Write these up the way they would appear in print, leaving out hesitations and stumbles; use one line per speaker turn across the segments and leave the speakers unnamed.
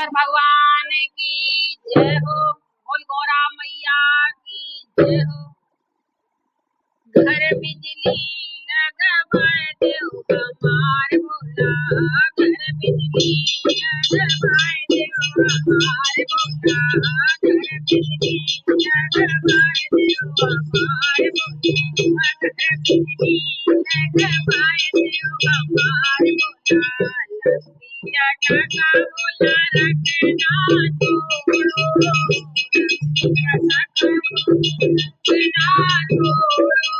शंकर भगवान की जय हो। बोल गौरा मैया की जय हो। घर बिजली लगवाए देव हमार भोला, घर बिजली लगवाए देव हमार भोला, घर बिजली लगवाए देव हमार भोला, घर बिजली लगवाए देव हमार भोला। लक्ष्मीया काका बोला रखना छोड़ो, लक्ष्मीया काका रखना छोड़ो,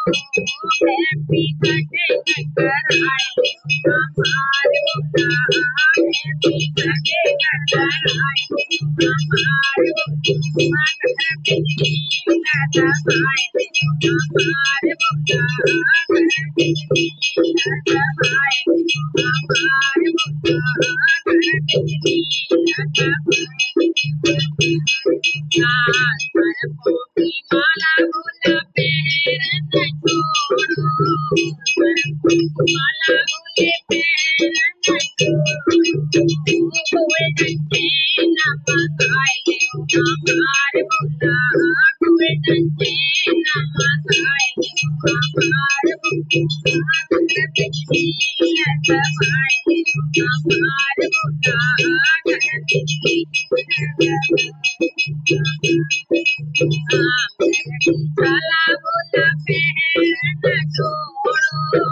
हैप्पी बर्थडे कराए हमारे भोला, हैप्पी बर्थडे कराए हमारे भोला, घर बिजली लगवाए हमारे भोला, घर बिजली लगवाए हमारे भोला, घर बिजली लगवाए माला भोला पैरन छोड़ो, माला भोले पैरन छोड़ो, गोल्डन चैन मंगाए हमार भोला, गोल्डन चैन मंगाए हमार भोला, घर बिजली लगवाए हमार भोला, घर बिजली काला बोला पैरन छोड़ो,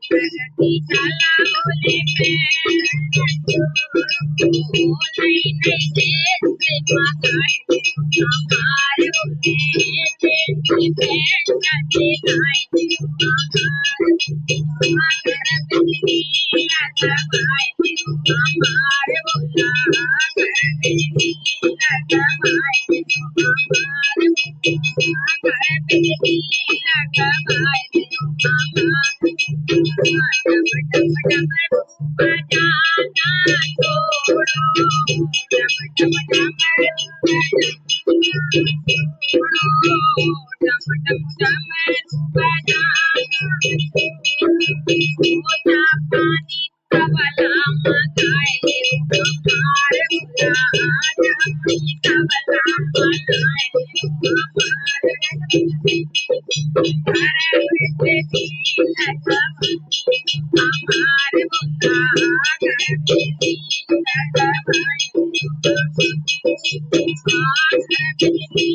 प्रगति काला बोले पैरन छोड़ो, नई नई देश मंगाए हमारे बोले, देश पैर जाते गाए हमारे, घर बिजली लगवाए हमारे भोला, घर बिजली लगवाए हमारे भोला, घर बिजली लगवाए हमारे, डम डम डम बजाना छोड़ो, डम डम डम छोड़ो, डम डम डम बजाना छोड़ो, पानी तबला मंगाए हमारे भोला, जानी तबला मंगाए हमारे, घर बिजली लगवाए हमारे भोला, घर बिजली लगवाए घर बिजली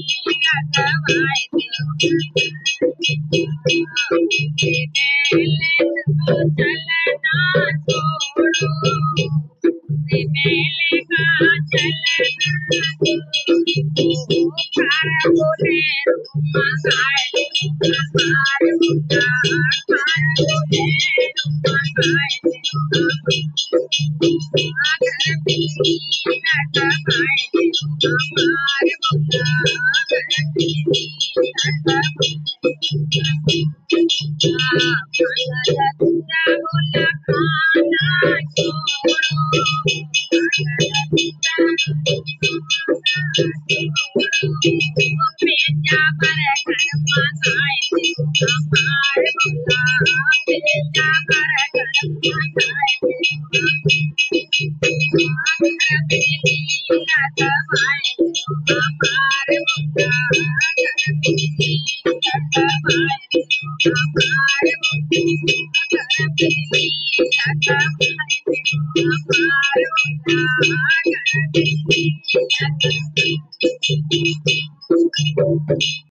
लगवाए तो चलना छोड़ो, मेले का चलना छोड़ो, खारा बोले मंगाए हमारे भोला, खारा बोले मंगाए घर बिजली लगवाए हमारे भोला, घर बिजली लगवाए बोला खाना छोड़ो, पेजा बर्गर मंगाए हमारे भोला, पेजा बर्गर मंगाए घर बिजली लगवाए हमारे भोला, घर बिजली लगवाए हमारे भोला, घर बिजली लगवाए हमारे भोला, घर बिजली लगवाए